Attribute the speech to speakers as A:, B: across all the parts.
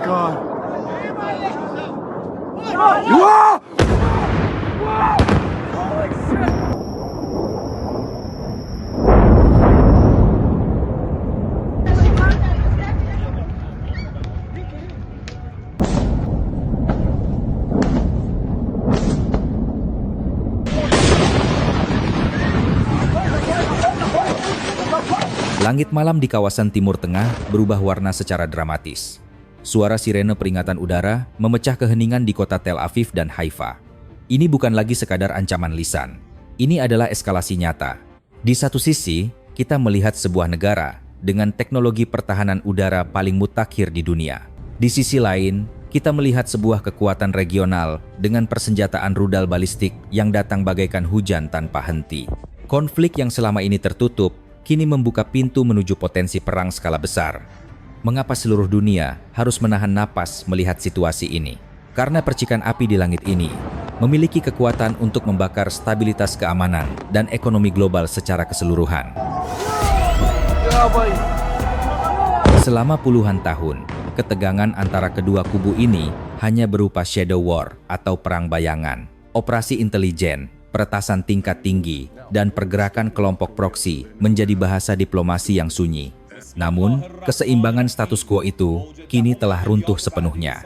A: God. Whoa! Holy shit!
B: Langit malam di kawasan Timur Tengah berubah warna secara dramatis. Suara sirene peringatan udara memecah keheningan di kota Tel Aviv dan Haifa. Ini bukan lagi sekadar ancaman lisan. Ini adalah eskalasi nyata. Di satu sisi, kita melihat sebuah negara dengan teknologi pertahanan udara paling mutakhir di dunia. Di sisi lain, kita melihat sebuah kekuatan regional dengan persenjataan rudal balistik yang datang bagaikan hujan tanpa henti. Konflik yang selama ini tertutup kini membuka pintu menuju potensi perang skala besar. Mengapa seluruh dunia harus menahan napas melihat situasi ini? Karena percikan api di langit ini memiliki kekuatan untuk membakar stabilitas keamanan dan ekonomi global secara keseluruhan. Selama puluhan tahun, ketegangan antara kedua kubu ini hanya berupa shadow war atau perang bayangan, operasi intelijen, peretasan tingkat tinggi, dan pergerakan kelompok proksi menjadi bahasa diplomasi yang sunyi. Namun, keseimbangan status quo itu kini telah runtuh sepenuhnya.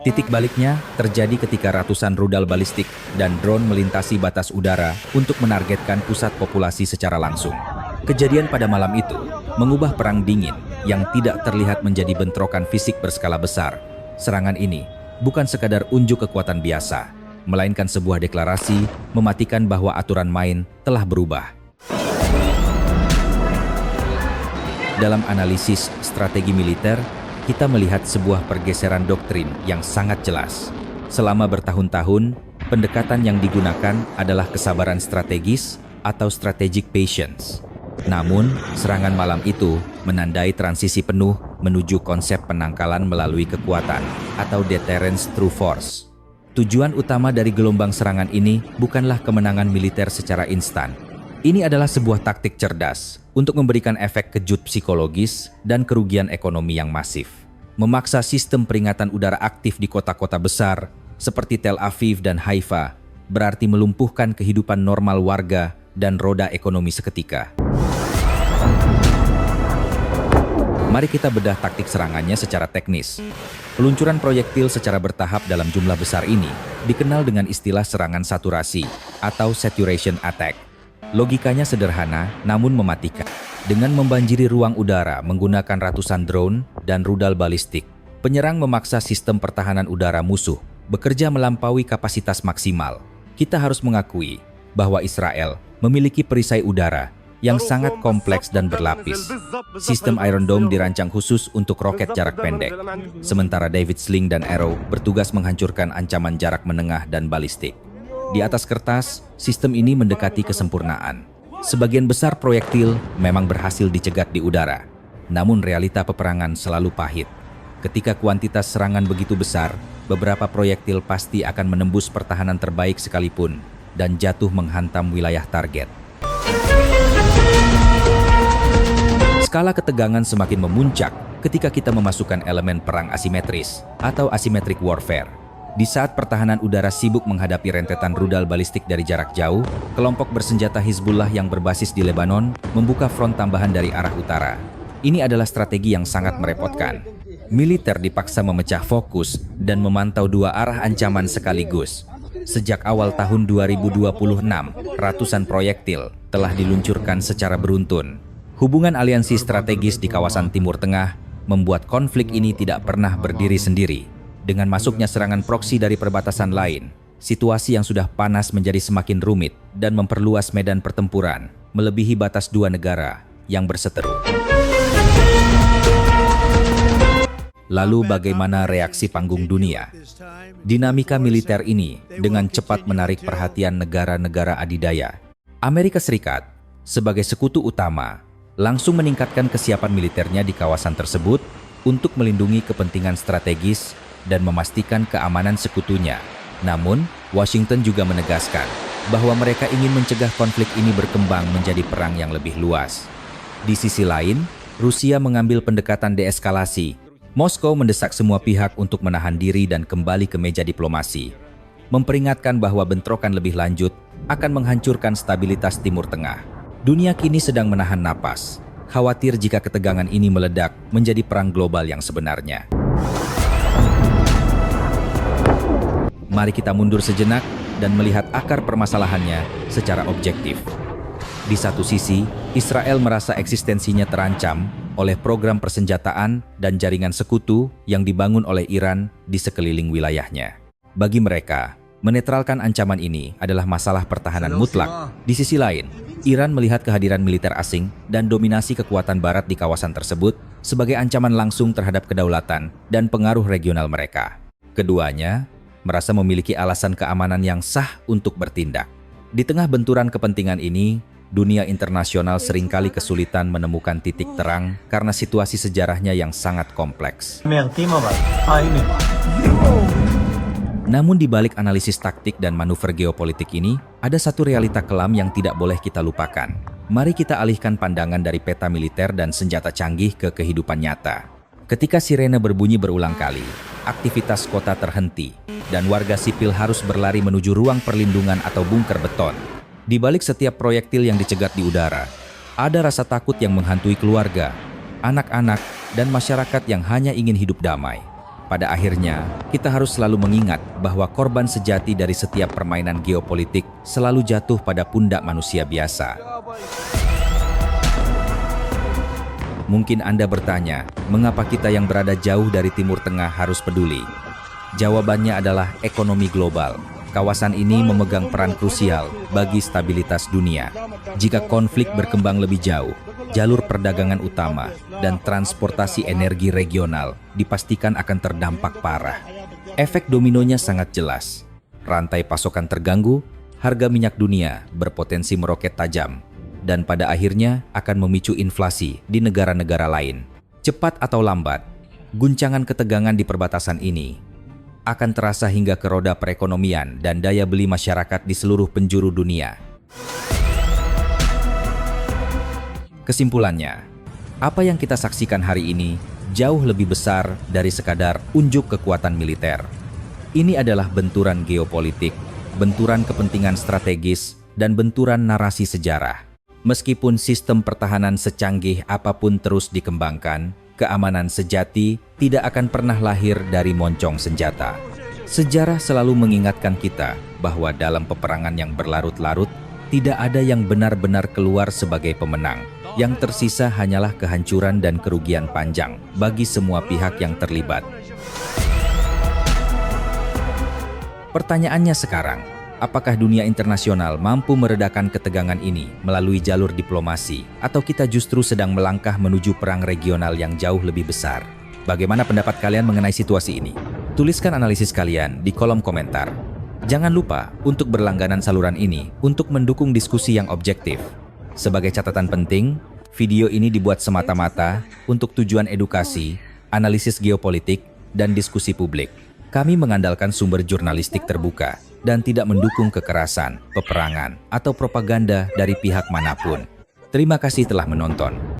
B: Titik baliknya terjadi ketika ratusan rudal balistik dan drone melintasi batas udara untuk menargetkan pusat populasi secara langsung. Kejadian pada malam itu mengubah perang dingin yang tidak terlihat menjadi bentrokan fisik berskala besar. Serangan ini bukan sekadar unjuk kekuatan biasa, melainkan sebuah deklarasi mematikan bahwa aturan main telah berubah. Dalam analisis strategi militer, kita melihat sebuah pergeseran doktrin yang sangat jelas. Selama bertahun-tahun, pendekatan yang digunakan adalah kesabaran strategis atau strategic patience. Namun, serangan malam itu menandai transisi penuh menuju konsep penangkalan melalui kekuatan atau deterrence through force. Tujuan utama dari gelombang serangan ini bukanlah kemenangan militer secara instan. Ini adalah sebuah taktik cerdas untuk memberikan efek kejut psikologis dan kerugian ekonomi yang masif. Memaksa sistem peringatan udara aktif di kota-kota besar seperti Tel Aviv dan Haifa berarti melumpuhkan kehidupan normal warga dan roda ekonomi seketika. Mari kita bedah taktik serangannya secara teknis. Peluncuran proyektil secara bertahap dalam jumlah besar ini dikenal dengan istilah serangan saturasi atau saturation attack. Logikanya sederhana namun mematikan. Dengan membanjiri ruang udara menggunakan ratusan drone dan rudal balistik, penyerang memaksa sistem pertahanan udara musuh bekerja melampaui kapasitas maksimal. Kita harus mengakui bahwa Israel memiliki perisai udara yang sangat kompleks dan berlapis. Sistem Iron Dome dirancang khusus untuk roket jarak pendek, sementara David Sling dan Arrow bertugas menghancurkan ancaman jarak menengah dan balistik. Di atas kertas, sistem ini mendekati kesempurnaan. Sebagian besar proyektil memang berhasil dicegat di udara, namun realita peperangan selalu pahit. Ketika kuantitas serangan begitu besar, beberapa proyektil pasti akan menembus pertahanan terbaik sekalipun dan jatuh menghantam wilayah target. Skala ketegangan semakin memuncak ketika kita memasukkan elemen perang asimetris atau asymmetric warfare. Di saat pertahanan udara sibuk menghadapi rentetan rudal balistik dari jarak jauh, kelompok bersenjata Hizbullah yang berbasis di Lebanon membuka front tambahan dari arah utara. Ini adalah strategi yang sangat merepotkan. Militer dipaksa memecah fokus dan memantau dua arah ancaman sekaligus. Sejak awal tahun 2026, ratusan proyektil telah diluncurkan secara beruntun. Hubungan aliansi strategis di kawasan Timur Tengah membuat konflik ini tidak pernah berdiri sendiri. Dengan masuknya serangan proksi dari perbatasan lain, situasi yang sudah panas menjadi semakin rumit dan memperluas medan pertempuran, melebihi batas dua negara yang berseteru. Lalu bagaimana reaksi panggung dunia? Dinamika militer ini dengan cepat menarik perhatian negara-negara adidaya. Amerika Serikat, sebagai sekutu utama, langsung meningkatkan kesiapan militernya di kawasan tersebut untuk melindungi kepentingan strategis dan memastikan keamanan sekutunya. Namun, Washington juga menegaskan bahwa mereka ingin mencegah konflik ini berkembang menjadi perang yang lebih luas. Di sisi lain, Rusia mengambil pendekatan deeskalasi Moskow mendesak semua pihak untuk menahan diri dan kembali ke meja diplomasi, memperingatkan bahwa bentrokan lebih lanjut akan menghancurkan stabilitas Timur Tengah. Dunia kini sedang menahan napas, khawatir jika ketegangan ini meledak menjadi perang global yang sebenarnya. Mari kita mundur sejenak dan melihat akar permasalahannya secara objektif. Di satu sisi, Israel merasa eksistensinya terancam oleh program persenjataan dan jaringan sekutu yang dibangun oleh Iran di sekeliling wilayahnya. Bagi mereka, menetralkan ancaman ini adalah masalah pertahanan mutlak. Di sisi lain, Iran melihat kehadiran militer asing dan dominasi kekuatan Barat di kawasan tersebut sebagai ancaman langsung terhadap kedaulatan dan pengaruh regional mereka. Keduanya merasa memiliki alasan keamanan yang sah untuk bertindak. Di tengah benturan kepentingan ini, dunia internasional seringkali kesulitan menemukan titik terang karena situasi sejarahnya yang sangat kompleks. Namun di balik analisis taktik dan manuver geopolitik ini, ada satu realita kelam yang tidak boleh kita lupakan. Mari kita alihkan pandangan dari peta militer dan senjata canggih ke kehidupan nyata. Ketika sirene berbunyi berulang kali, aktivitas kota terhenti, dan warga sipil harus berlari menuju ruang perlindungan atau bunker beton. Di balik setiap proyektil yang dicegat di udara, ada rasa takut yang menghantui keluarga, anak-anak, dan masyarakat yang hanya ingin hidup damai. Pada akhirnya, kita harus selalu mengingat bahwa korban sejati dari setiap permainan geopolitik selalu jatuh pada pundak manusia biasa. Mungkin Anda bertanya, mengapa kita yang berada jauh dari Timur Tengah harus peduli? Jawabannya adalah ekonomi global. Kawasan ini memegang peran krusial bagi stabilitas dunia. Jika konflik berkembang lebih jauh, jalur perdagangan utama dan transportasi energi regional dipastikan akan terdampak parah. Efek dominonya sangat jelas. Rantai pasokan terganggu, harga minyak dunia berpotensi meroket tajam, dan pada akhirnya akan memicu inflasi di negara-negara lain. Cepat atau lambat, guncangan ketegangan di perbatasan ini akan terasa hingga ke roda perekonomian dan daya beli masyarakat di seluruh penjuru dunia. Kesimpulannya, apa yang kita saksikan hari ini jauh lebih besar dari sekadar unjuk kekuatan militer. Ini adalah benturan geopolitik, benturan kepentingan strategis, dan benturan narasi sejarah. Meskipun sistem pertahanan secanggih apapun terus dikembangkan, keamanan sejati tidak akan pernah lahir dari moncong senjata. Sejarah selalu mengingatkan kita bahwa dalam peperangan yang berlarut-larut, tidak ada yang benar-benar keluar sebagai pemenang. Yang tersisa hanyalah kehancuran dan kerugian panjang bagi semua pihak yang terlibat. Pertanyaannya sekarang, apakah dunia internasional mampu meredakan ketegangan ini melalui jalur diplomasi, atau kita justru sedang melangkah menuju perang regional yang jauh lebih besar? Bagaimana pendapat kalian mengenai situasi ini? Tuliskan analisis kalian di kolom komentar. Jangan lupa untuk berlangganan saluran ini untuk mendukung diskusi yang objektif. Sebagai catatan penting, video ini dibuat semata-mata untuk tujuan edukasi, analisis geopolitik, dan diskusi publik. Kami mengandalkan sumber jurnalistik terbuka dan tidak mendukung kekerasan, peperangan, atau propaganda dari pihak manapun. Terima kasih telah menonton.